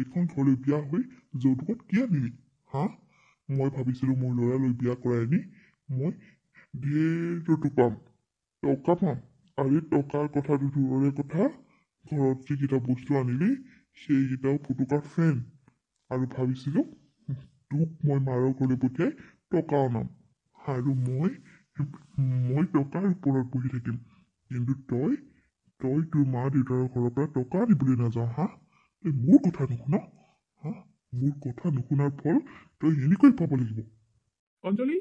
এইখন ঘৰলৈ বিয়া হৈ যৌতুকত কি আনিলি হা? মই ভাবিছিলোঁ মোৰ ল'ৰালৈ বিয়া কৰাই আনি মই ঢেৰ যৌতুক পাম, টকা পাম। আৰু টকাৰ কথাটো দূৰৰে কথা, ঘৰত যিকেইটা বস্তু আনিলি সেইকেইটাও ফুটুকাৰ ফেন। আৰু ভাবিছিলোঁ তোক মই মাৰৰ ঘৰলৈ পঠিয়াই টকা অনাম আৰু মই টকাৰ ওপৰত বহি থাকিম। কিন্তু তই তোৰ মা দেউতাৰ ঘৰৰ পৰা টকা দিবলৈ নাযাওঁ হা? তই মোৰ কথা নুশুন হা? মোৰ কথা নুশুনাৰ ফল তই এনেকৈ পাব লাগিব। অঞ্জলি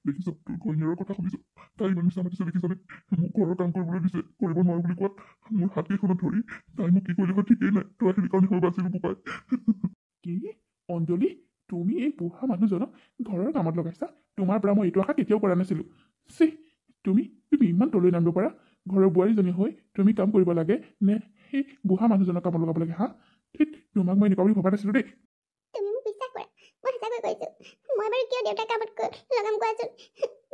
দেখিছ তোৰ ঘৈণীয়েৰৰ কথা শুনিছ, তাই ইমান মিছা মাতিছে দেখিছনে? মোক ঘৰৰ কাম কৰিবলৈ দিছে, কৰিব নোৱাৰো বুলি কোৱাত মোৰ হাত কেইখনত ধৰি তাই মোক কি কৰিলে হয় ঠিকেই নাই। তই আহিলি কাৰণে হৈ বাচিলো বোপাই। কি অঞ্জলি, তুমি এই বুঢ়া মানুহজনক ঘৰৰ কামত লগাইছা? তোমাৰ পৰা মই এইটো আশা কেতিয়াও কৰা নাছিলো। চি, তুমি ইমান তলৈ নামিব পাৰা? ঘৰৰ বোৱাৰীজনী হৈ তুমি কাম কৰিব লাগে নে সেই বুঢ়া মানুহজনক কামত লগাব লাগে হা? তোমাক মই এনেকুৱা বুলি ভবা নাছিলো দেই। তুমি মোক বিশ্বাস কৰা, মই সঁচাকৈ কৈছো। মই বাৰু কিয় দেউতাক কামত লগাম কোৱাচোন?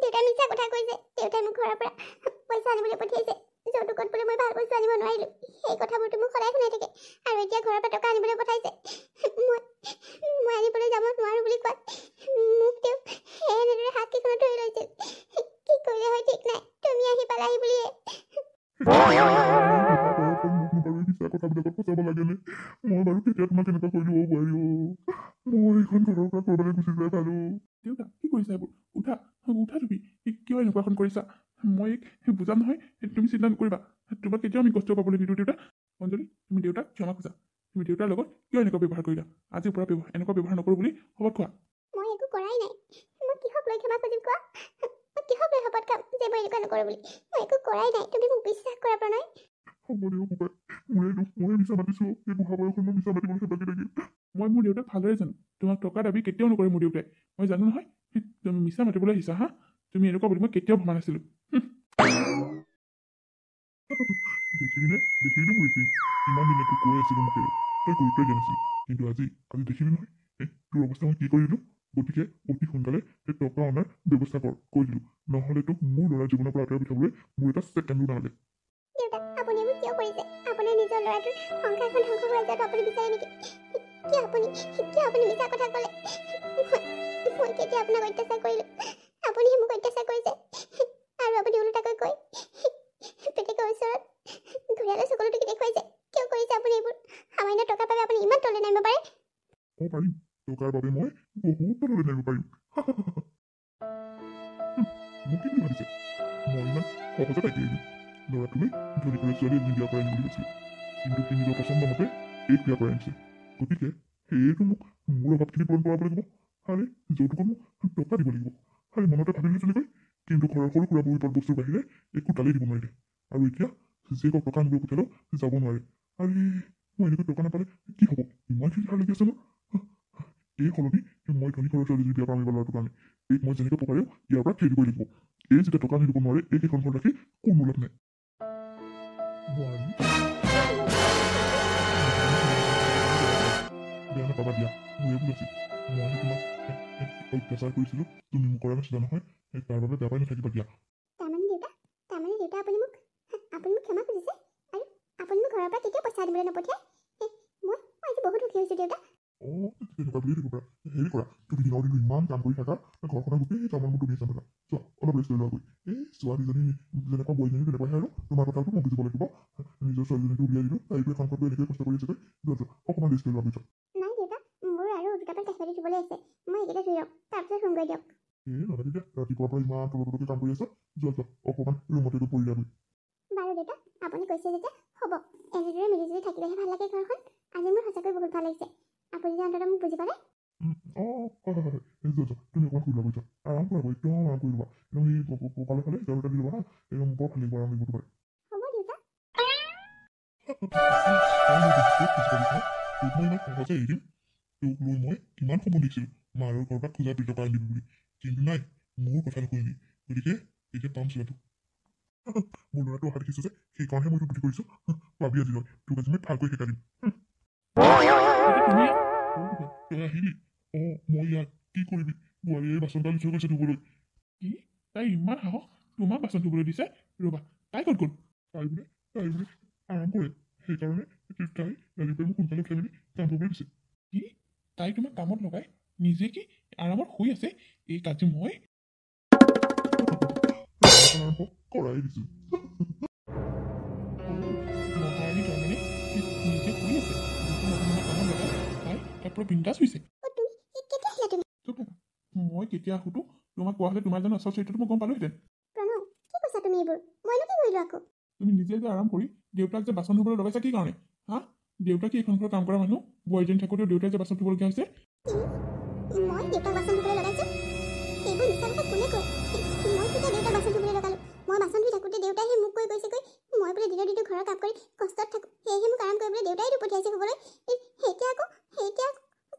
দেউতাই মিছা কথা কৈছে। দেউতাই মোক ঘৰৰ পৰা পইচা আনিবলৈ পঠিয়াইছে, যৌতুকত বোলে মই ভাল বস্তু আনিব নোৱাৰিলো। সেই কথাবোৰতো মোক সদায় শুনাই থাকে। আৰু এতিয়া ঘৰৰ পৰা টকা আনিবলৈ পঠাইছে, মই আনিবলৈ যাব নোৱাৰো বুলি কোৱাত মোক তেওঁ এনেদৰে হাত কেইখনত ধৰি লৈছিল। কি কৰিলে হয় ঠিক নাই, তুমি আহি পালাহি বুলিয়ে। মিছা কথাবিলাকত ফচাব লাগেনে? মই বাৰু কেতিয়া তোমাক এনেকুৱা কৰি দিব পাৰি? মই এইখন ঘৰৰ পৰা ক'ৰবালৈ গুচি যোৱাই ভালো। দেউতা কি কৰিছা এইবোৰ? উঠা উঠা, তুমি কিয় এনেকুৱাখন কৰিছা? মই বুজাম নহয়, তুমি চিন্তা নকৰিবা। তোমাক কেতিয়াও আমি কষ্ট পাবলৈ নিদিওঁ দেউতা। অঞ্জলি, তুমি দেউতাক ক্ষমা খোজা। তুমি দেউতাৰ লগত কিয় এনেকুৱা ব্যৱহাৰ কৰিলা? আজিৰ পৰা এনেকুৱা ব্যৱহাৰ নকৰোঁ বুলি শপত খোৱা। মই একো কৰাই নাই। মই কিহক লৈ ক্ষমা খুজিম কোৱা? মই কিহক লৈ শপত খাম যে মই এনেকুৱা নকৰোঁ বুলি? মই একো কৰাই নাই, তুমি মোক বিশ্বাস কৰা প্ৰণয়। হ'ব দিয়ক বোপাই, মোৰে দুখ, ময়ে মিছা মাতিছোঁ। এই বুঢ়া বয়সত মই মিছা মাতিবলৈ লাগি থাকিল। মই মোৰ দেউতাক ভালদৰে জানো। তোমাক টকা দাবী কেতিয়াও নকৰে মোৰ দেউতাই। মই জানো নহয় তুমি মিছা মাতিবলৈ আহিছা হা? তুমি এনেকুৱা বুলি মই কেতিয়াও ভবা নাছিলোঁ। দেখিবিনে মোৰ এক্টিং? ইমান দিনে তোক কৈ আছিলোঁ মুখেৰে, তই গুৰুত্বই দিয়া নাছিলি। কিন্তু আজি দেখিবি নহয় তোৰ অৱস্থা মই কি কৰিলোঁ। গতিকে অতি সোনকালে সেই টকা অনাৰ ব্যৱস্থা কৈ দিলোঁ, নহ'লে তোক মোৰ ল'ৰাৰ জীৱনৰ পৰা আঁতৰাই পঠাবলৈ মোৰ এটা ছেকেণ্ডো নালাগে। দেউতা, আপুনি মোক কিয় কৰিছে? আপোনাৰ নিজৰ ল'ৰাটোৰ সংসাৰখন ধ্বংস হৈ যোৱাটো আপুনি বিচাৰে নেকি? কিয় আপুনি মিছা কথা ক'লে? মই কেতিয়া আপোনাক অত্যাচাৰ কৰিলোঁ? আপুনিহে মোক অত্যাচাৰ কৰিছে। আৰু আপুনি ওলোটাকৈ কৈ পিতেকৰ ওচৰত ঘূৰালে চকুলোটো দেখুৱাইছে। কিয় কৰিছে আপুনি এইবোৰ? সামান্য টকাৰ বাবে আপুনি ইমান তললৈ নামিব পাৰে? পাৰিম, টকাৰ বাবে মই বহুত তললৈ নামিব পাৰিম। মোক কি ভাবিছে? মই ইমান সহজে তাইক এৰি দিম? ল'ৰাটোলৈ ধনী কৰি ছোৱালী এজনী বিয়া কৰাই আনিম বুলি কৈছিলোঁ, কিন্তু সি নিজৰ পচন্দ মতে এইক বিয়া কৰাই আনিছে। গতিকে সেইটো মোক মোৰ অভাৱখিনি পূৰণ কৰাব লাগিব। আৰে যৌতুকত মোক টকা দিব লাগিব। আৰে মনতে ভাবিলোঁ তেনেকৈ, কিন্তু ঘৰৰ সৰু সুৰা বহু বস্তুৰ বাহিৰে একো তালেই দিব নোৱাৰিলে। আৰু এতিয়া জীয়েকক টকা আনিবলৈ পঠিয়ালেও যাব নোৱাৰে। আৰে মই এনেকৈ টকা নাপালে কি হ'ব? ইমানখিনি ধাৰ লাগি আছে মোৰ। এই সলনি মই ধনী ঘৰৰ ছোৱালী যদি বিয়া কৰাম ল'ৰাটোৰ কাৰণে, এইক মই যেনেকৈ পকাৰেও ইয়াৰ পৰা খেদিবই লাগিব। এই যেতিয়া টকা আনি দিব নোৱাৰে, এইকেইখন ঘৰত ৰাখি কোনো লাভ নাই। বেয়া নাপাবা দিয়া, মোৰে ভুল আছিল। মই তোমাক অত্যাচাৰ কৰিছিলোঁ, তুমি মোক কৰা নাছিলা নহয়। তাৰ বাবে বেয়া পাই নাথাকিবা দিয়া। তাৰমানে দেউতা আপুনি মোক ক্ষমা খুজিছে আৰু আপুনি মোক ঘৰৰ পৰা কেতিয়াও পইচা আনিবলৈ নপঠিয়াই? মই আজি বহুত সুখী হৈছোঁ দেউতা। তেনেকুৱা বুলিয়ে দিব পাৰা। হেৰি কৰা, তুমি দিনৰ দিনটো ইমান কাম কৰি থাকা, ঘৰখনৰ গোটেই কামবোৰ তুমি চম্ভালা। চোৱা, অলপ ৰেষ্ট লৈ লোৱা গৈ। এই ছোৱালীজনী যেনেকুৱা বোৱাৰীজনী তেনেকুৱাহে আৰু তোমাৰ কথাটো মই বুজিব লাগিব। নিজৰ ছোৱালীজনীটো উলিয়াই দিলোঁ, তাইকো এখন ঘৰটো এনেকৈ কষ্ট কৰি আছে। যোৱা অকণমান ৰেষ্ট লৈ লোৱা গৈ। নাই দেউতা, মোৰ আৰু দুটামান কাহিনী ধুবলৈ আছে। মই এইকেইটা ধুই লওঁ, তাৰপিছত ফোন কৰি দিয়ক। নালাগে দিয়া, ৰাতিপুৱাৰ পৰা ইমান তলতকৈ কাম কৰি আছা। যোৱা অকণমান ৰুমতে গৈ পৰি দিয়া গৈ। বাৰু দেউতা, আপুনি কৈছে যেতিয়া হ'ব। এনেদৰে মিলিজুলি থাকিলেহে ভাল লাগে ঘৰখন। আজি মোৰ সঁচাকৈ বহুত ভাল লাগিছে। আপুনি যে অন্তত মোক বুজি পালে। হয়। যোৱা তুমি অকণমান শুই লোৱা গৈ। আৰাম কৰা গৈ, একদম আৰাম কৰি লোৱা। একদম সেই কঁকালে ফালে জ্বৰ এটা দি ল'বা হা। একদম বৰ ভাল লাগিব আৰাম লাগিব তোমাৰ। হ'ব দেউতা। তোক মই ইমান সহজে এৰি দিম? তোক লৈ মই কিমান সপোন দেখিছিলোঁ মাৰৰ ঘৰৰ পৰা খোজা 2 টকা আনিবি বুলি, কিন্তু নাই, মোৰ কথা নুশুনিবি। গতিকে এতিয়া পাম চোৱাটো। মোৰ ল'ৰাটো অহা দেখিছোঁ যে, সেইকাৰণেহে মই তোক বুদ্ধি কৰিছোঁ। পাবি আজি তই, তোক আজি মই ভালকৈ শিকাই দিম। তই আহিলি? মই ইয়াত কি কৰিবি? বোৱাৰীয়ে বাচন ডাল থৈ গৈছে ধুবলৈ। কি তাই ইমান সাহস তোমাক বাচন ধুবলৈ দিছে ৰ'বা তাই ক'ত গ'ল তাই বোলে আৰাম কৰে সেইকাৰণে তাই ৰাতিপুৱাই মোক সোনকালে উঠাই মেলি কাম কৰিবলৈ দিছে কি তাই তোমাক কামত লগাই নিজে কি আৰামত শুই আছে এই কাজি মই আৰম্ভ কৰাই দিছোঁ মহাৰাণী তাৰমানে নিজে শুই আছে তোমাক কামত লগাই তাই পুৰা বিন্দাছ হৈছে অ' তুমি কেতিয়া আহিলা তুমি চুপ থাকা মই কেতিয়া আহোঁতো তোমাক কোৱা হ'লে তোমাৰ জানো আচল চৰিত্ৰটো মই গম পালোহেঁতেন প্ৰণয় কি কৈছা তুমি এইবোৰ মইনো কি কৰিলোঁ আকৌ তুমি নিজে যে আৰাম কৰি দেউতাক যে বাচন ধুবলৈ লগাইছা কি কাৰণে হা দেউতাক কি এইখন ঘৰৰ কাম কৰা মানুহ বোৱাৰীজনী থাকোঁতেও দেউতাই যে বাচন ধুবলগীয়া হৈছে মই দেউতাক বাচন ধুবলৈ লগাইছোঁ এইবোৰ মিছা কথা কোনে কয় মই কেতিয়া দেউতাক বাচন ধুবলৈ লগালোঁ মই বাচন ধুই থাকোঁতে দেউতাইহে মোক কৈ কৈছেগৈ মই বোলে দিনৰ দিনটো ঘৰৰ কাম কৰি কষ্টত থাকোঁ সেয়েহে মোক আৰাম কৰিবলৈ দেউতাইতো পঠিয়াইছে শুবলৈ এতিয়া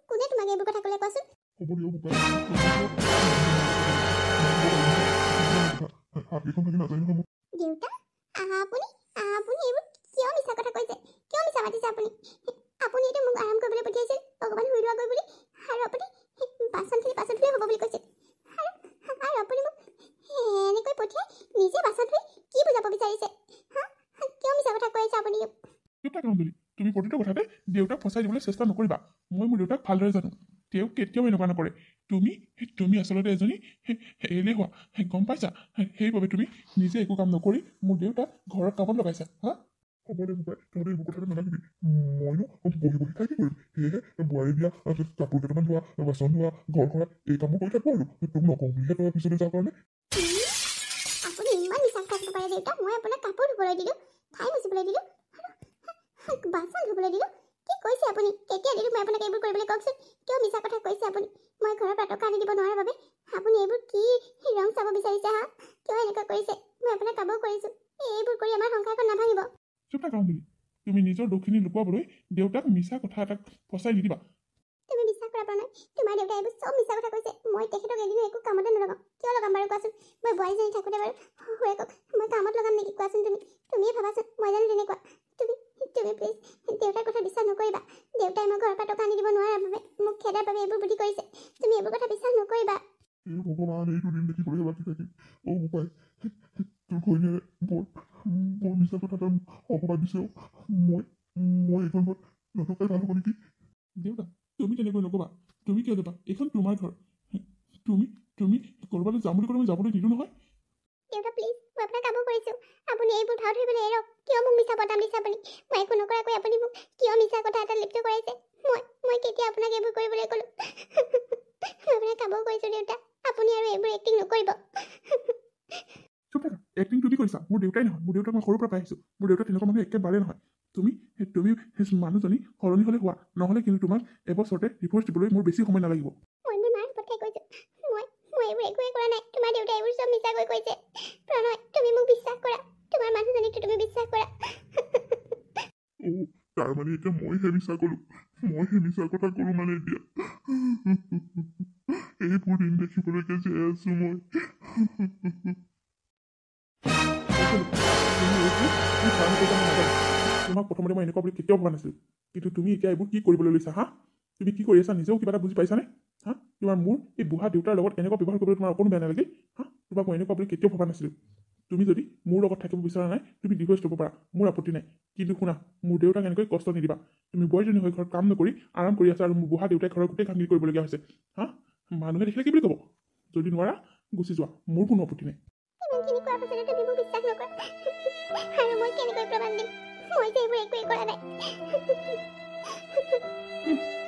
কোনে তোমাক এইবোৰ কথা ক'লে কোৱাচোন হ'ব দিয়ক বোপাই হাতকেইখন থাকি নাযায় নহয় মোক দেউতা আপুনি আপুনি এইবোৰ কিয় মিছা কথা কৈছে কিয় মিছা মাতিছে আপুনি এইটো মোক আৰাম কৰিবলৈ পঠিয়াইছিল অকণমান শুই লোৱাগৈ বুলি আৰু আপুনি বাচনখিনি পাছত ধুই হ'ব বুলি কৈছিল আৰু আপুনি মোক এনেকৈ পঠিয়াই নিজে বাচন ধুই কি বুজাব বিচাৰিছে হা কিয় মিছা কথা কৈ আছে আপুনি চুপ থাকা অঞ্জলি তুমি প্ৰতিটো কথাতে দেউতাক ফচাই দিবলৈ চেষ্টা নকৰিবা মই মোৰ দেউতাক ভালদৰে জানো তেওঁ কেতিয়াও এনেকুৱা নকৰে তুমি আচলতে এজনী এলেহুৱা গম পাইছা সেইবাবে তুমি নিজে একো কাম নকৰি মোৰ দেউতাক ঘৰত কামত লগাইছা হা হ'ব দে বোপাই তহঁতে এইবোৰ কথাটো নালাগিবি মইনো বহি বহি খাই কি কৰিম সেয়েহে বোৱাৰী দিয়া কাপোৰ কেইটামান ধোৱা বাচন ধোৱা ঘৰ সৰা এই কামবোৰ কৰি থাকোঁ আৰু তোক নকওঁ বুলিহে তই পিছলৈ যাওঁ কাৰণে আপুনি ইমান মিছা কথা ক'ব পাৰে দেউতা মই আপোনাক কাপোৰ ধুবলৈ দিলোঁ ঠাই মুচিবলৈ দিলোঁ বাচন ধুবলৈ দিলোঁ কি কৈছে আপুনি কেতিয়া দিলোঁ মই আপোনাক এইবোৰ কৰিবলৈ কওকচোন কিয় মিছা কথা কৈছে আপুনি মই ঘৰৰ পৰা টকা আনি দিব নোৱাৰাৰ বাবে আপুনি এইবোৰ কি ৰং চাব বিচাৰিছে হা কিয় এনেকুৱা কৰিছে মই আপোনাক কামো কৰিছোঁ এইবোৰ কৰি আমাৰ সংসাৰখন নাভাঙিব চুপ থাকা অঞ্জলি তুমি নিজৰ দুখখিনি লুকুৱাবলৈ দেউতাক মিছা কথা এটাক ফচাই নিদিবা তুমি বিশ্বাস কৰা প্ৰণয় তোমাৰ দেউতাই এইবোৰ চব মিছা কথা কৈছে মই তেখেতক এদিনো একো কামতে নলগাওঁ কিয় লগাম বাৰু কোৱাচোন মই বোৱাৰীজনী থাকোঁতে বাৰু শহুৰেকক মই কামত লগাম নেকি কোৱাচোন তুমিয়ে ভাবাচোন মই জানো তেনেকুৱা তুমি প্লিজ দেউতাৰ কথা বিশ্বাস নকৰিবা দেউতাই মই ঘৰৰ পৰা টকা আনি দিব নোৱাৰাৰ বাবে মোক খেদাৰ বাবে এইবোৰ বুদ্ধি কৰিছে তুমি এইবোৰ কথা বিশ্বাস নকৰিবা এই ভগৱান এইটো দিন দেখিবলৈ বাকী থাকিল অ' বোপাই তোৰ ঘৈণীয়েৰে বৰ মিছা কথা এটা অপবাদ দিছে মই এইখন ঘৰত নথকাই ভাল হ'ব নেকি দেউতা তুমি তেনেকৈ নক'বা তুমি কিয় যাবা এইখন তোমাৰ ঘৰ তুমি ক'ৰবালৈ যাম বুলি ক'লে মই যাবলৈ নিদিওঁ নহয় দেউতা প্লিজ মই আপোনাক কামো কৰিছোঁ আপুনি এইবোৰ ভাও ধৰিবলৈ এৰক কিয় মোক মিছা বদাম দিছে আপুনি মই একো নকৰাকৈ আপুনি মোক কিয় মিছা কথা এটা লিপ্ত কৰাইছে মই কেতিয়া আপোনাক এইবোৰ কৰিবলৈ ক'লোঁ মই আপোনাক কামো কৰিছোঁ দেউতা আপুনি আৰু এইবোৰ এক্টিং নকৰিব চুপ থাকা এক্টিং তুমি কৰিছা মোৰ দেউতাই নহয় মোৰ দেউতাক মই সৰুৰ পৰা পাই আহিছোঁ মোৰ দেউতা তেনেকুৱা মানুহ একেবাৰে নহয় তুমি মানুহজনী সলনি হ'লে হোৱা নহ'লে কিন্তু তোমাক এবছৰতে ডিভোৰ্চ দিবলৈ মোৰ বেছি সময় নালাগিব মই মোৰ মাৰ পঠাই কৈছোঁ মই এইবোৰ একোৱেই কৰা নাই তোমাৰ দেউতাই এইবোৰ চব মিছাকৈ কৈছে প্ৰণয় তুমি মোক বিশ্বাস কৰা তোমাৰ মানুহজনীকতো তুমি বিশ্বাস কৰা অ' তাৰমানে এতিয়া মইহে মিছা ক'লোঁ মইহে মিছা কথা ক'লোঁ মানে এতিয়া এইবোৰ দিন দেখিবলৈকে জীয়াই আছোঁ মই তোমাক প্ৰথমতে মই এনেকুৱা বুলি কেতিয়াও ভবা নাছিলোঁ কিন্তু তুমি এতিয়া এইবোৰ কি কৰিবলৈ লৈছা হা তুমি কি কৰি আছা নিজেও কিবা এটা বুজি পাইছানে হা তোমাৰ মোৰ এই বুঢ়া দেউতাৰ লগত এনেকুৱা ব্যৱহাৰ কৰিবলৈ তোমাৰ অকণো বেয়া নালাগে হা তোমাক মই এনেকুৱা বুলি কেতিয়াও ভবা নাছিলোঁ তুমি যদি মোৰ লগত থাকিব বিচৰা নাই তুমি ডিভোৰ্চ ল'ব পাৰা মোৰ আপত্তি নাই কিন্তু শুনা মোৰ দেউতাক এনেকৈ কষ্ট নিদিবা তুমি বোৱাৰীজনী হৈ ঘৰত কাম নকৰি আৰাম কৰি আছা আৰু মোৰ বুঢ়া দেউতাই ঘৰৰ গোটেই কামখিনি কৰিবলগীয়া হৈছে হা মানুহে দেখিলে কি বুলি ক'ব যদি নোৱাৰা গুচি যোৱা মোৰ কোনো আপত্তি নাই ইমানখিনি কোৱাৰ পাছতো তুমি মোক বিশ্বাস নকৰা আৰু মই কেনেকৈ প্ৰমাণ দিম মই যে এইবোৰ একোৱেই কৰা নাই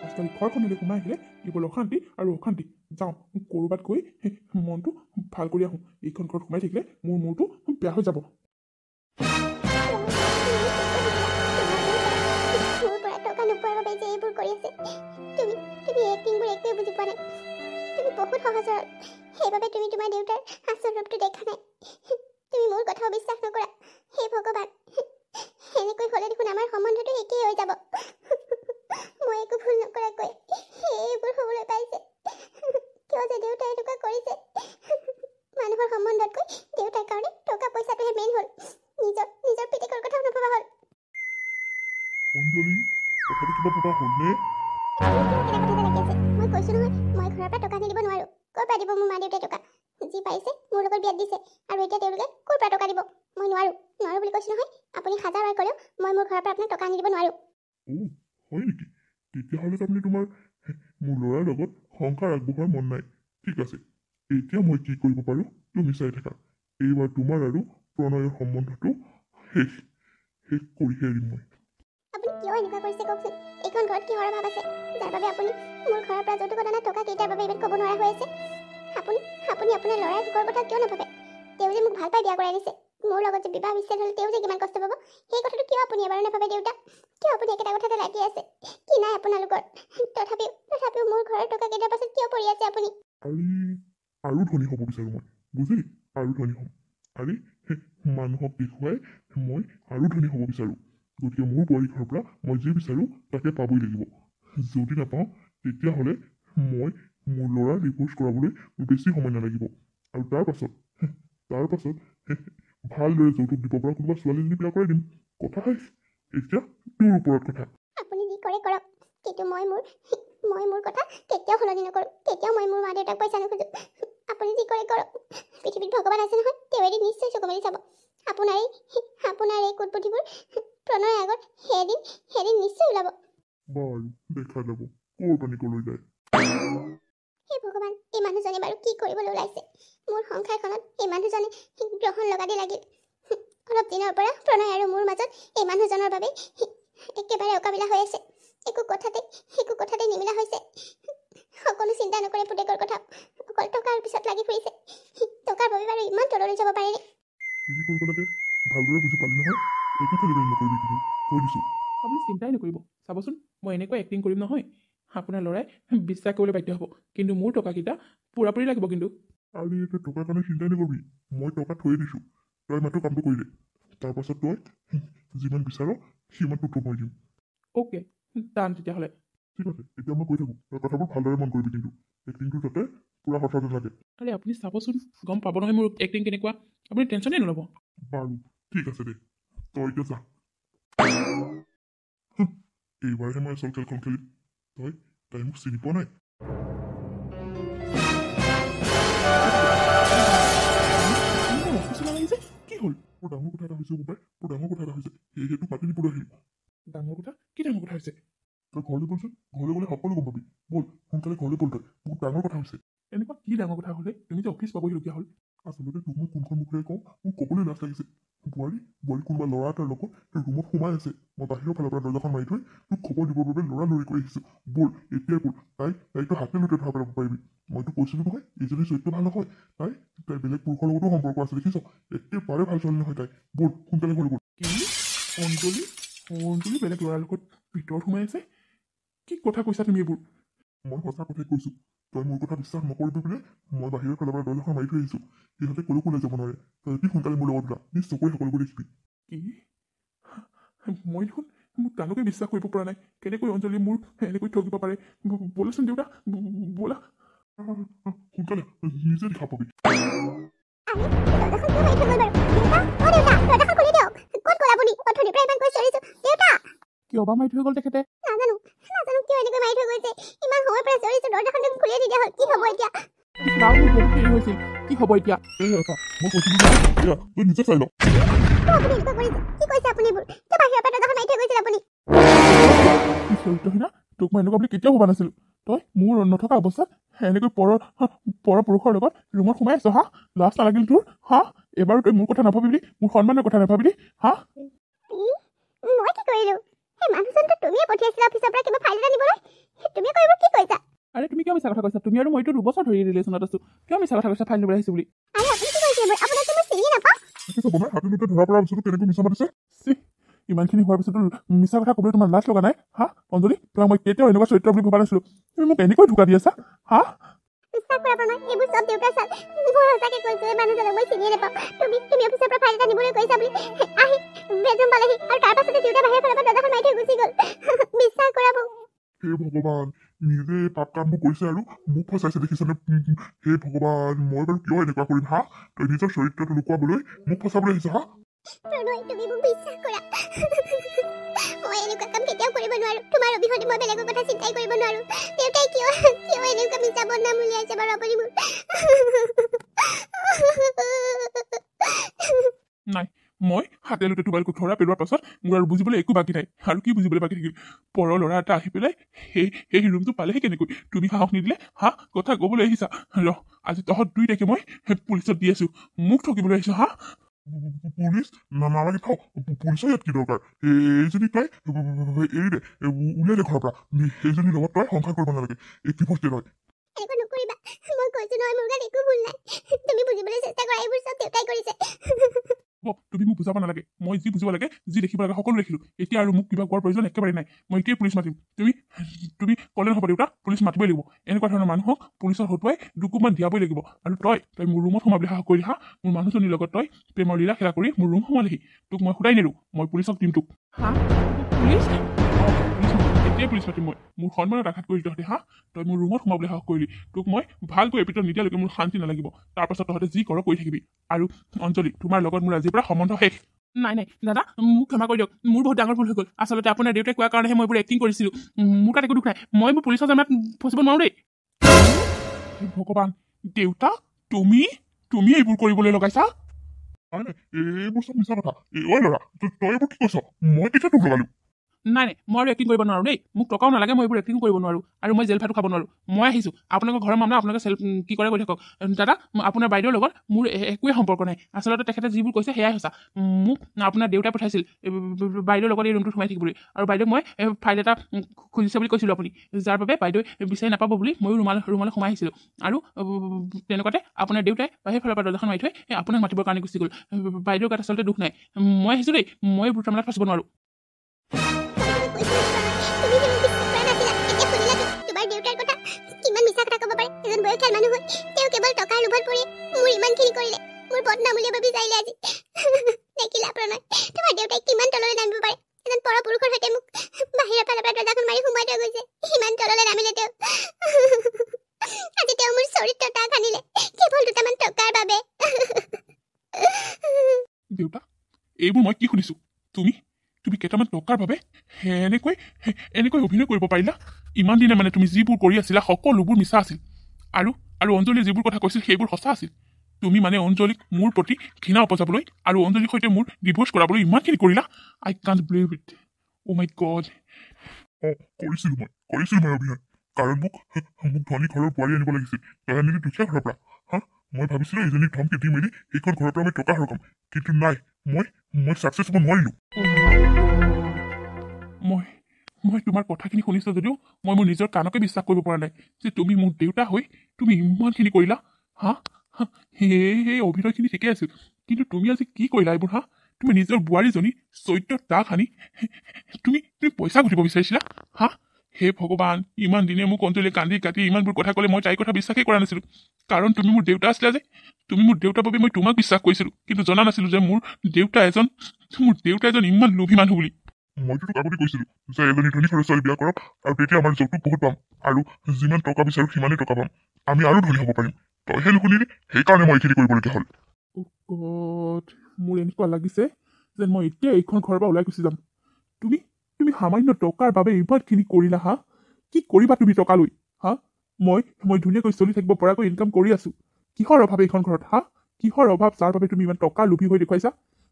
আজিকালি ঘৰখনলৈ সোমাই আহিলে কেৱল অশান্তি আৰু অশান্তি যাওঁ ক'ৰবাত গৈ মনটো ভাল কৰি আহোঁ এইখন ঘৰত সোমাই থাকিলে মোৰ মূৰটো বেয়া হৈ যাব মোৰ পৰা টকা নোপোৱাৰ বাবে যে এইবোৰ কৰি আছে তুমি এক্টিংবোৰ একোৱেই বুজি পোৱা নাই তুমি বহুত সহজ সৰল সেইবাবে তুমি তোমাৰ দেউতাৰ আচল ৰূপটো দেখা নাই তুমি মোৰ কথাও বিশ্বাস নকৰা হে ভগৱান এনেকৈ হ'লে দেখোন আমাৰ সম্বন্ধটো একেই হৈ যাব মই একো ভুল নকৰাকৈ এইবোৰ হ'বলৈ পাইছে কিয় যে দেউতাই এনেকুৱা কৰিছে মানুহৰ সম্বন্ধতকৈ দেউতাৰ কাৰণে টকা পইচাটোহে মেইন হ'ল নিজৰ পিতেকৰ কথাও নভবা হ'ল অঞ্জলি কথাটো কিবা পতা হ'লনে মই কৈছোঁ নহয় মই ঘৰৰ পৰা টকা নিদিব নোৱাৰোঁ ক'ৰ পৰা দিব মোৰ মা দেউতাই টকা যি পাৰিছে মোৰ লগত বিয়াত দিছে আৰু এতিয়া তেওঁলোকে ক'ৰ পৰা টকা দিব মই নোৱাৰো বুলি কৈছোঁ নহয় আপুনি 1000 বাৰ ক'লেও মই মোৰ ঘৰৰ পৰা আপোনাক টকা আনি দিব নোৱাৰো হয় নেকি তেতিয়াহ'লে তাৰমানে তোমাৰ মোৰ ল'ৰাৰ লগত সংসাৰ আগবঢ়োৱাৰ মন নাই ঠিক আছে এতিয়া মই কি কৰিব পাৰোঁ তুমি চাই থাকা এইবাৰ তোমাৰ আৰু প্ৰণয়ৰ সম্বন্ধটো শেষ কৰিহে এৰিম মই আপুনি কিয় এনেকুৱা কৰিছে কওকচোন এইখন ঘৰত কিহৰ অভাৱ আছে যাৰ বাবে আপুনি মোৰ ঘৰৰ পৰা যৌতুক অনা টকা কেইটাৰ বাবে ইমান ক'ব নোৱাৰা হৈ আছে আপুনি আপোনাৰ ল'ৰাৰ সুখৰ কথা কিয় নাভাবে তেওঁ যে মোক ভাল পাই বিয়া কৰাই দিছে মোৰ লগত যে বিবাহ বিচ্ছেদ হ'লে তেওঁ যে কিমান কষ্ট পাব সেই কথাটো কিয় আপুনি এবাৰো নাভাবে দেউতা কিয় আপুনি একেটা কথাতে লাগি আছে কি নাই আপোনালোকৰ তথাপিও মোৰ ঘৰৰ টকা কেইটাৰ পাছত কিয় পৰি আছে আপুনি আৰু ধনী হ'ব বিচাৰোঁ মই বুজিলি আৰু ধনী হ'ম আৰে মানুহক দেখুৱাই মই আৰু ধনী হ'ব বিচাৰোঁ গতিকে মোৰ বোৱাৰী ঘৰৰ পৰা মই যি বিচাৰোঁ তাকে পাবই লাগিব যদি নাপাওঁ তেতিয়াহ'লে মই মোৰ ল'ৰা ডিভোৰ্চ কৰাবলৈ বেছি সময় নালাগিব আৰু তাৰ পাছত ভালদৰে যৌতুক দিব পৰা কোনোবা ছোৱালীজনী বিয়া কৰাই দিম কথা শেষ এতিয়া তোৰ ওপৰত কথা আপুনি যি কৰে কৰক কিন্তু মই মোৰ কথা কেতিয়াও সলনি নকৰোঁ কেতিয়াও মই মোৰ মা দেউতাক পইচা নোখোজোঁ আপুনি যি কৰে কৰক পৃথিৱীত ভগৱান আছে নহয় তেওঁ এদিন নিশ্চয় চকু মেলি চাব আপোনাৰ এই কুটপুটিবোৰ প্ৰণয়ৰ আগত সেইদিন নিশ্চয় ওলাব বাৰু দেখা যাব ক'ৰ পানী ক'লৈ যায় হে ভগৱান এই মানুহজনে বাৰু কি কৰিবলৈ ওলাইছে মোৰ সংসাৰখনত এই মানুহজনে গ্ৰহণ লগাদি লাগিল অলপ দিনৰ পৰা প্ৰণয় আৰু মোৰ মাজত এই মানুহজনৰ বাবে একেবাৰে অকামিলা হৈ আছে একো কথাতে নিমিলা হৈছে সকলো চিন্তা নকৰে পুতেকৰ কথা অকল টকাৰ পিছত লাগি ফুৰিছে টকাৰ বাবে বাৰু ইমান তললৈ যাব পাৰেনে কি কৰিব লাগে ভালদৰে বুজি পালি নহয় একো খেলিমেলি নকৰিবি কিন্তু কৈ দিছোঁ আপুনি চিন্তাই নকৰিব চাবচোন মই এনেকুৱা এক্টিং কৰিম নহয় আপোনাৰ ল'ৰাই বিশ্বাস কৰিবলৈ বাধ্য হ'ব কিন্তু মোৰ টকাকেইটা পূৰাপূৰি লাগিব কিন্তু আৰু এতিয়া টকাৰ কাৰণে চিন্তাই নকৰিবি মই টকা থৈয়ে দিছোঁ তই মাত্ৰ কামটো কৰি দে তাৰপাছত তই যিমান বিচাৰ সিমান তোক মই দিম অ'কে টান তেতিয়াহ'লে ঠিক আছে এতিয়া মই কৈ থাকোঁ তই কথাবোৰ ভালদৰে মন কৰিবি কিন্তু এক্টিংটো যাতে পূৰা সঁচা যেন লাগে আৰে আপুনি চাবচোন গম পাব নহয় মোৰ এক্টিং কেনেকুৱা আপুনি টেনশ্যনেই নল'ব বাৰু ঠিক আছে দে তই এতিয়া যা এইবাৰহে মই আচল খেলখন খেলিম তাই মোক চিনি পোৱা নাই কি হ'ল বৰ ডাঙৰ কথা এটা হৈছে বোপাই বৰ ডাঙৰ কথা এটা হৈছে সেইটো পাতি নিবলৈ আহিলোঁ ডাঙৰ কথা কি ডাঙৰ কথা হৈছে তই ঘৰলৈ বলচোন ঘৰলৈ গ'লে সকলো গম পাবি ব'ল সোনকালে ঘৰলৈ ব'ল তই বহুত ডাঙৰ কথা হৈছে এনেকুৱা কি ডাঙৰ কথা হ'লে তুমি যে অফিচ পাবহিলগীয়া হ'ল আচলতে তোক মই কোনখন মুখেৰে কওঁ মোক ক'বলৈ লাজ লাগিছে বোৱাৰী কোনোবা ল'ৰা এটাৰ লগত ৰুমত সোমাই আছে মই বাহিৰৰ ফালৰ পৰা দৰ্জাখন মাৰি থৈ তোক খবৰ দিবৰ বাবে লৰালৰি কৰি আহিছোঁ ব'ল এতিয়াই ব'ল তাইতো হাতে লুটে ধৰা পেলাব পাৰিবি মইতো কৈছিলোঁ নহয় এইজনী চৰিত্ৰ ভাল নহয় তাই বেলেগ পুৰুষৰ লগতো সম্পৰ্ক আছে দেখিছ একেবাৰে ভাল ছোৱালী নহয় তাই ব'ল সোনকালে ঘৰলৈ ব'ল কি অঞ্জলি বেলেগ ল'ৰাৰ লগত ভিতৰত সোমাই আছে কি কথা কৈছা তুমি এইবোৰ মই সঁচা কথাই কৈছোঁ তই মোৰ কথা বিশ্বাস নকৰিবি বোলে মই বাহিৰৰ ফালৰ পৰা দৰ্জাখন মাৰি থৈ আহিছোঁ সিহঁতে ক'লৈকো ওলাই যাব নোৱাৰে তই অতি সোনকালে মোৰ লগত ওলা নিশ্চয়কৈ সকলোবোৰ দেখিবি কি মই দেখোন মোক কাণকে বিশ্বাস কৰিব পৰা নাই কেনেকৈ অঞ্জলি মোৰ এনেকৈ ঠগিব পাৰে ব'লাচোন দেউতা ব'লা সোনকালে নিজে দেখা পাবি কিয় বা মাৰি থৈ গ'ল তেখেতে নাজানো কিয় এনেকৈ মাৰি থৈ গৈছে ইমান সময় পৰা চলিছো দৰ্জাখন খুলিয়ে নিদিয়া হ'ল কি হ'ব এতিয়া দেৰি হৈছিল কি হ'ব এতিয়া মই কৈছিলোঁ তই নিজে চাই ল কি কৈছে আপুনি এইবোৰ কিয় বাহিৰৰ পৰা দৰ্জাখন মাৰি থৈ গৈছিল আপুনি চৰিত্ৰহীনা তোক মই এনেকুৱা বুলি কেতিয়াও ভবা নাছিলোঁ তই মোৰ নথকা অৱস্থাত এনেকৈ পৰ পুৰুষৰ লগত ৰুমত সোমাই আছ হা লাজ নালাগিল তোৰ হা এবাৰো তই মোৰ কথা নাভাবিলি মোৰ সন্মানৰ কথা নাভাবিলি হা মই কি কৰিলোঁ সেই মানুহজনটো তুমিয়ে পঠিয়াইছিলা অফিচৰ পৰা কিবা ফাইল এটা নিবলৈ তুমি কৰিব কি কৈছা আৰে তুমি কিয় মিছা কথা কৈছা তুমি আৰু মইতো 2 বছৰ ধৰি ৰিলেশ্যনত আছোঁ কিয় মিছা কথা কৈছা ফাইল নিবলৈ আহিছোঁ বুলি আৰে আপুনি কি কৈছে এইবোৰ আপোনাকতো মই চিনি নাপাওঁ হাতে লুটে ধৰা পৰা পিছতো কেনেকৈ মিছা মাতিছে ইমানখিনি হোৱাৰ পিছতো মিছা কথা ক'বলৈ তোমাৰ লাজ লগা নাই হা অঞ্জলি তোমাক মই কেতিয়াও এনেকুৱা চৰিত্ৰ বুলি ভবা নাছিলোঁ তুমি মোক এনেকৈ ধোকা দি আছা হা বিশ্বাস কৰা প্ৰণয় এইবোৰ চব দেউতাৰ চাল মই সঁচাকে কৈছোঁ এই মানুহজনক মই চিনিয়ে নাপাওঁ তুমি অফিচৰ পৰা ফাইল এটা নিবলৈ কৈছা বুলি আহি বেডৰুম পালেহি আৰু তাৰ পাছতে দেউতা বাহিৰৰ ফালৰ পৰা দৰ্জাখন মাৰি থৈ গুচি গ'ল বিশ্বাস কৰা হে ভগৱান নিজে পাপ কামবোৰ কৰিছে আৰু মোক ফচাইছে দেখিছনে হে ভগৱান মই বাৰু কিয় এনেকুৱা কৰিম হা তই নিজৰ চৰিত্ৰটো লুকুৱাবলৈ মোক ফচাবলৈ আহিছ হা প্ৰণয় তুমি মোক বিশ্বাস কৰা মই এনেকুৱা কাম কেতিয়াও কৰিব নোৱাৰো তোমাৰ অবিহনে মই বেলেগৰ কথা চিন্তাই কৰিব নোৱাৰো দেউতাই কিয় এনেকুৱা মিছা বদনাম উলিয়াইছে বাৰু আপুনি মোৰ নাই মই হাতে লোতে তোমালোকক ধৰা পেলোৱাৰ পাছত মোৰ আৰু বুজিবলৈ একো বাকী নাই আৰু কি বুজিবলৈ বাকী থাকিল পৰৰ ল'ৰা এটা আহি পেলাই সেই ৰুমটো পালেহে কেনেকৈ তুমি সাহস নিদিলে কথা ক'বলৈ আহিছা আজি তহঁত দুইটাকে মই পুলিচত দি আছো মোক ঠকিবলৈ আহিছো পুলিচ নালাগে থাওক পুলিচৰ ইয়াত কি দৰকাৰ এইজনী তই এৰি দে উলিয়াই দে ঘৰৰ পৰা সেইজনীৰ লগত তই সংসাৰ কৰিব নালাগে এই বিপদে তই এনেকুৱা নকৰিবা মই কৈছো নহয় মোৰ গাত একো ভুল নাই তুমি বুজিবলৈ চেষ্টা কৰা এইবোৰ চব দেউতাই কৰিছে তুমি মোক বুজাব নালাগে মই যি বুজিব লাগে যি দেখিব লাগে সকলো দেখিলো এতিয়া আৰু মোক কিবা কোৱাৰ প্ৰয়োজন একেবাৰে নাই মই এতিয়াই পুলিচ মাতিম তুমি ক'লে নহ'ব দেউতা পুলিচ মাতিবই লাগিব এনেকুৱা ধৰণৰ মানুহক পুলিচৰ হতুৱাই দুকুমান দিয়াবই লাগিব আৰু তই মোৰ ৰুমত সোমাবলৈ সাহস কৰিলি মোৰ মানুহজনীৰ লগত তই প্ৰেমৰ লীলা খেলা কৰি মোৰ ৰুম সোমালেহি তোক মই সোধাই নেৰো মই পুলিচক দিম তোক পুলিচ এতিয়াই পুলিচ মাতিম মই মোৰ সন্মানত আঘাত কৰি তহঁতে তই মোৰ ৰুমত সোমাবলৈ সাহস কৰিলি তোক মই ভালকৈ এপিটত নিদিয়ালৈকে মোৰ শান্তি নালাগিব তাৰপাছত তহঁতে যি কৰ কৰি থাকিবি আৰু অঞ্জলি তোমাৰ লগত মোৰ আজিৰ পৰা সম্বন্ধ শেষ নাই দাদা মোক ক্ষমা কৰি দিয়ক মোৰ বহুত ডাঙৰ ভুল হৈ গ'ল আচলতে আপোনাৰ দেউতাই কোৱাৰ কাৰণেহে মই এইবোৰ এক্টিং কৰিছিলোঁ মোৰ তাত একো দুখ নাই মই মোৰ পুলিচৰ জামাত ফচিব নোৱাৰো দেই ভগৱান দেউতা তুমি এইবোৰ কৰিবলৈ লগাইছা এইবোৰ চব মিছা কথা ঐ ল'ৰা তই এইবোৰ কি কৈছ মই কেতিয়া তোক লগালো নাই মই আৰু এক্টিং কৰিব নোৱাৰো দেই মোক টকাও নালাগে মই এইবোৰ এক্টিং কৰিব নোৱাৰো আৰু মই জেল ভাতো খাব নোৱাৰো মই আহিছোঁ আপোনালোকৰ ঘৰৰ মামলা আপোনালোকে কি কৰে কৰি থাকক দাদা আপোনাৰ বাইদেউৰ লগত মোৰ একোৱে সম্পৰ্ক নাই আচলতে তেখেতে যিবোৰ কৈছে সেয়াই সঁচা মোক আপোনাৰ দেউতাই পঠাইছিল বাইদেউৰ লগত এই ৰুমটোত সোমাই থাকিবলৈ আৰু বাইদেউক মই ফাইল এটা খুজিছে বুলি কৈছিলোঁ আপুনি যাৰ বাবে বাইদেৱে বিচাৰি নাপাব বুলি ময়ো ৰুমালে সোমাই আহিছিলোঁ আৰু তেনেকুৱাতে আপোনাৰ দেউতাই বাহিৰ ফালৰ পৰা দৰ্জাখন মাৰি থৈ আপোনাক মাতিবৰ কাৰণে গুচি গ'ল বাইদেউৰ গাত আচলতে দুখ নাই মই আহিছোঁ দেই মই এইবোৰ কামত ফচিব নোৱাৰো দেউতা এইবোৰ মই কি শুনিছো তুমি কেইটামান টকাৰ বাবে এনেকৈ অভিনয় কৰিব পাৰিলা ইমান দিনে মানে তুমি যিবোৰ কৰি আছিলা সকলোবোৰ মিছা আছিল আৰু অঞ্জলীয়ে যিবোৰ কথা কৈছিল সেইবোৰ সঁচা আছিল তুমি মানে অঞ্জলীক মোৰ প্ৰতি ঘৃণা উপজাবলৈ আৰু অঞ্জলীৰ সৈতে মোৰ ডিভোৰ্চ কৰাবলৈ ইমানখিনি কৰিলা I can't believe it oh' my god কৰিছিলো মই অভিনয় কাৰণ মোক ধনী ঘৰৰ বোৱাৰী আনিব লাগিছিল তই আনিলি দুখীয়া ঘৰৰ পৰা মই ভাবিছিলো এইজনীক ধমকি দি মেলি সেইখন ঘৰৰ পৰা মই টকা সৰকাম কিন্তু নাই মই ছাকচেছ হ'ব নোৱাৰিলো মই তোমাৰ কথাখিনি শুনিছোঁ যদিও মই মোৰ নিজৰ কাণকে বিশ্বাস কৰিব পৰা নাই যে তুমি মোৰ দেউতা হৈ তুমি ইমানখিনি কৰিলা সেই অভিনয়খিনি ঠিকে আছিল কিন্তু তুমি আজি কি কৰিলা এইবোৰ তুমি নিজৰ বোৱাৰীজনী চৰিত্ৰত দাগ সানি তুমি পইচা ঘটিব বিচাৰিছিলা হে ভগৱান ইমান দিনে মোক অঞ্জলীয়ে কান্দি কাটি ইমানবোৰ কথা ক'লে মই তাইৰ কথা বিশ্বাসেই কৰা নাছিলোঁ কাৰণ তুমি মোৰ দেউতা আছিলা যে তুমি মোৰ দেউতাৰ বাবে মই তোমাক বিশ্বাস কৰিছিলোঁ কিন্তু জনা নাছিলোঁ যে মোৰ দেউতা এজন ইমান লোভী মানুহ বুলি মইতো তোক আগতে কৈছিলো যে এজনী ধনী ঘৰৰ ছোৱালী বিয়া কৰক আৰু তেতিয়া আমাৰ যৌতুক বহুত পাম আৰু যিমান টকা বিচাৰো সিমানেই টকা পাম আমি আৰু ধনী হ'ব পাৰিম তইহে নুশুনিলি সেইকাৰণে মই এইখিনি কৰিবলগীয়া হ'ল মোৰ এনেকুৱা লাগিছে যেন মই এতিয়া এইখন ঘৰৰ পৰা ওলাই গুচি যাম তুমি সামান্য টকাৰ বাবে ইমানখিনি কৰিলা কি কৰিবা তুমি টকা লৈ মই ধুনীয়াকৈ চলি থাকিব পৰাকৈ ইনকাম কৰি আছো কিহৰ অভাৱ এইখন ঘৰত কিহৰ অভাৱ যাৰ বাবে তুমি ইমান টকা লোভী হৈ দেখুৱাইছা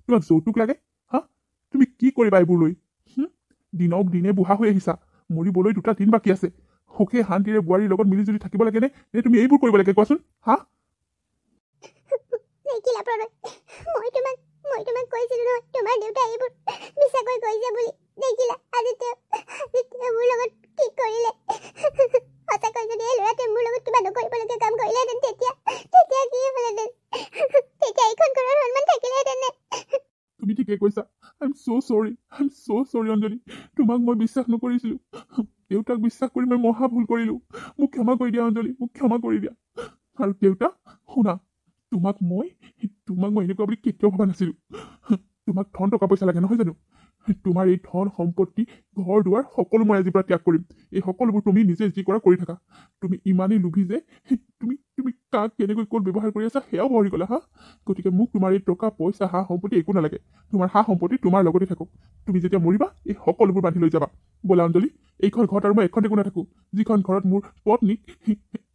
তোমাক যৌতুক লাগে তুমি কি কৰিবা এইবোৰ লৈ দিনক দিনে বুঢ়া হৈ আহিছা মৰিবলৈ 2টা দিন বাকী আছে সুখে শান্তিৰে বোৱাৰীৰ লগত মিলিজুলি থাকিব লাগে নে তুমি এইবোৰ কৰিব লাগে কোৱাচোন মই তোমাক কৈছিলো নহয় তোমাৰ দেউতা এইবোৰ মিছাকৈ কৈছে বুলি দেখিলা আজি তেওঁ মোৰ লগত কি কৰিলে সঁচাকৈ যদি এই ল'ৰাটোৱে মোৰ লগত কিবা নকৰিবলগীয়া কাম কৰিলেহেঁতেন তেতিয়া কি হ'লেহেঁতেন তেতিয়া এইখন ঘৰৰ সন্মান থাকিলেহেঁতেন তুমি ঠিকে কৈছা আই এম ছ' চৰি অঞ্জলি তোমাক মই বিশ্বাস নকৰিছিলোঁ দেউতাক বিশ্বাস কৰি মই মহা ভুল কৰিলোঁ মোক ক্ষমা কৰি দিয়া অঞ্জলি মোক ক্ষমা কৰি দিয়া আৰু দেউতা শুনা তোমাক মই এনেকুৱা বুলি কেতিয়াও ভবা নাছিলোঁ তোমাক ধন টকা পইচা লাগে নহয় জানো তোমাৰ এই ধন সম্পত্তি ঘৰ দুৱাৰ সকলো মই আজিৰ পৰা ত্যাগ কৰিম। এই সকলোবোৰ তুমি নিজে যি কৰা কৰি থাকা। তুমি ইমানেই লোভী যে তুমি তুমি কাক কেনেকৈ ক'ত ব্যৱহাৰ কৰি আছা সেয়াও পাহৰি গ'লা হা। গতিকে মোক তোমাৰ এই টকা পইচা সা সম্পত্তি একো নালাগে। তোমাৰ সা সম্পত্তি তোমাৰ লগতে থাকক। তুমি যেতিয়া মৰিবা এই সকলোবোৰ বান্ধি লৈ যাবা। ব'লা অঞ্জলি, এইখন ঘৰত আৰু মই এখন একো নাথাকোঁ। যিখন ঘৰত মোৰ পত্নীক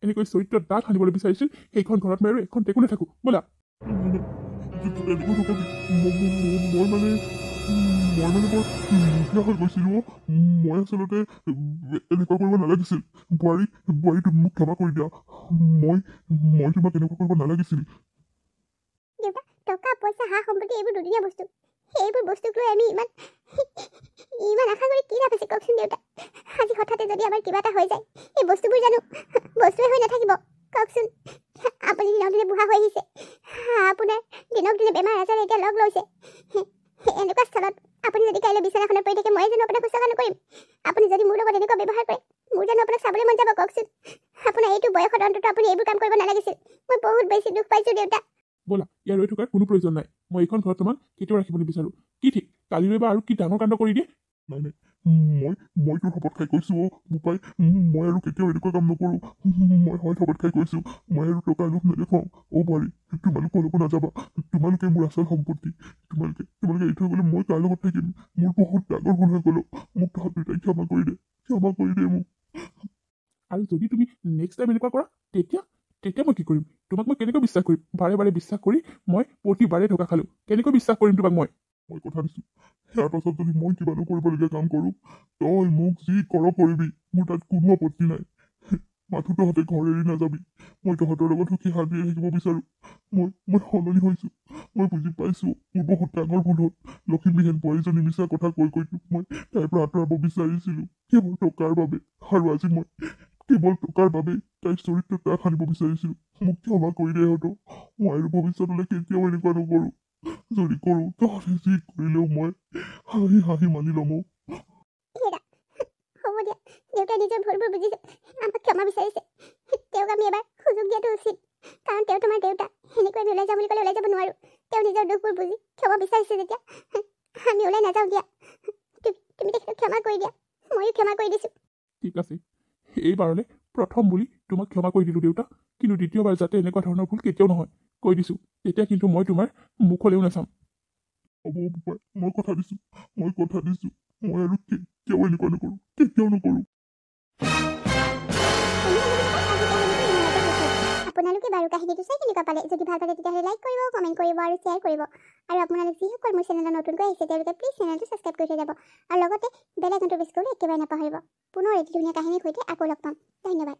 এনেকৈ চৰিত্ৰত দাগ সানিবলৈ বিচাৰিছিল সেইখন ঘৰত মই আৰু এখন একো নাথাকোঁ। ব'লা। এনেকুৱা নকবি। মই মানে বৰ দুখীয়া হৈ গৈছিলোঁ। মই আচলতে এনেকুৱা কৰিব নালাগিছিল। বোৱাৰী তুমি মোক ক্ষমা কৰি দিয়া। মই তোমাক এনেকুৱা কৰিব নালাগিছিল। দেউতা, টকা পইচা সা সম্পত্তি এইবোৰ দুদিনীয়া বস্তু। সেইবোৰ বস্তুক লৈ আমি ইমান আশা কৰি কি লাভ আছে কওকচোন দেউতা। আজি হঠাতে যদি আমাৰ কিবা এটা হৈ যায় এই বস্তুবোৰ জানো বস্তুৱে হৈ নাথাকিব কওকচোন। আপুনি দিনক দিনে বুঢ়া হৈ আহিছে। আপোনাৰ দিনক দিনে বেমাৰ আজাৰ এতিয়া লগ লৈছে। এনেকুৱা স্থলত আপুনি যদি কাইলৈ বিচনাখনত পৰি থাকে মই জানো আপোনাক শুশ্ৰূষা নকৰিম। আপুনি যদি মোৰ লগত এনেকুৱা ব্যৱহাৰ কৰে মোৰ জানো আপোনাক চাবলৈ মন যাব কওকচোন। আপোনাৰ এইটো বয়সত অন্তত আপুনি এইবোৰ কাম কৰিব নালাগিছিল। মই বহুত বেছি দুখ পাইছোঁ দেউতা। ব'লা, ইয়াৰ ৰৈ থকাৰ কোনো প্ৰয়োজন নাই। মই এইখন ঘৰত তোমাক কেতিয়াও ৰাখিব নিবিচাৰোঁ। কি ঠিক কালিলৈ বা আৰু কি ডাঙৰ কাণ্ড কৰি দিয়ে। নাই মই তোৰ শপত খাই কৈছোঁ বোপাই। মই আৰু কেতিয়াও এনেকুৱা কাম নকৰোঁ। মই শপত খাই কৈছোঁ মই আৰু টকাৰ লোভ নেদেখাওঁ। বোৱাৰী, তোমালোক কলৈকো নাযাবা। তোমালোকে মোৰ আচল সম্পত্তি। তোমালোকে এৰি থৈ গ'লে মই কাৰ লগত থাকিম। মোৰ বহুত ডাঙৰ ভুল হৈ গ'ল। মোক তহঁত দুটাই ক্ষমা কৰি দে মোক। আৰু যদি তুমি নেক্সট টাইম এনেকুৱা কৰা তেতিয়া মই কি কৰিম? তোমাক মই কেনেকৈ বিশ্বাস কৰিম? বাৰে বাৰে বিশ্বাস কৰি মই প্ৰতিবাৰে ধোকা খালোঁ। কেনেকৈ বিশ্বাস কৰিম তোমাক মই কথা দিছোঁ। ইয়াৰ পাছত যদি মই কিবা নকৰিবলগীয়া কাম কৰোঁ তই মোক যি কৰ কৰিবি। মোৰ তাত কোনো আপত্তি নাই। মাথো তহঁতে ঘৰ এৰি নাযাবি। মই তহঁতৰ লগত সুখী শান্তিৰে থাকিব বিচাৰোঁ। মই সলনি হৈছোঁ। মই বুজি পাইছোঁ মোৰ বহুত ডাঙৰ ভুল হ'ল। লখিমীহেন বোৱাৰীজনী মিছা কথা কৈ মই তাইৰ পৰা আঁতৰাব বিচাৰিছিলোঁ কেৱল টকাৰ বাবে। আৰু আজি মই কেৱল টকাৰ বাবে তাইৰ চৰিত্ৰত দাগ সানিব বিচাৰিছিলোঁ। মোক ক্ষমা কৰি দে হয়তো। মই আৰু ভৱিষ্যতলৈ কেতিয়াও এনেকুৱা নকৰোঁ। যদি কৰোঁ তহঁতে যি কৰিলেও মই হাঁহি মানি ল'ম। হ'ব দিয়া, দেউতাই নিজৰ ভুলবোৰ বুজিছে, আমাক ক্ষমা বিচাৰিছে। তেওঁক আমি এবাৰ সুযোগ দিয়াটো উচিত। কাৰণ তেওঁ তোমাৰ দেউতা। সেনেকৈ আমি ওলাই যাম বুলি ক'লে ওলাই যাব নোৱাৰোঁ। তেওঁ নিজৰ দুখবোৰ বুজি ক্ষমা বিচাৰিছে যেতিয়া আমি ওলাই নাযাওঁ দিয়া। তুমি তেখেতক ক্ষমা কৰি দিয়া। ময়ো ক্ষমা কৰি দিছোঁ। ঠিক আছে, এইবাৰলৈ প্ৰথম বুলি তোমাক ক্ষমা কৰি দিলোঁ দেউতা। কিন্তু দ্বিতীয়বাৰ যাতে এনেকুৱা ধৰণৰ ভুল কেতিয়াও নহয় কৈ দিছোঁ। তেতিয়া কিন্তু মই তোমাৰ মুখলৈও নাচাম। হ'ব বোপাই, মই কথা দিছোঁ। মই আৰু কেতিয়াও এনেকুৱা নকৰোঁ। কেতিয়াও নকৰোঁ। আপোনালোকে বাৰু কাহিনীটো চাই কেনেকুৱা পালে? যদি ভাল পালে তেতিয়াহ'লে লাইক কৰিব, কমেণ্ট কৰিব আৰু শ্বেয়াৰ কৰিব। আৰু আপোনালোক যিসকল মোৰ চেনেলত নতুনকৈ আহিছে তেওঁলোকে প্লিজ চেনেলটো ছাবস্ক্ৰাইব কৰি থৈ যাব। আৰু লগতে বেল আইকনটো প্ৰেছ কৰিবলৈ একেবাৰে নাপাহৰিব। পুনৰ এটি ধুনীয়া কাহিনীৰ সৈতে আকৌ লগ পাম। ধন্যবাদ।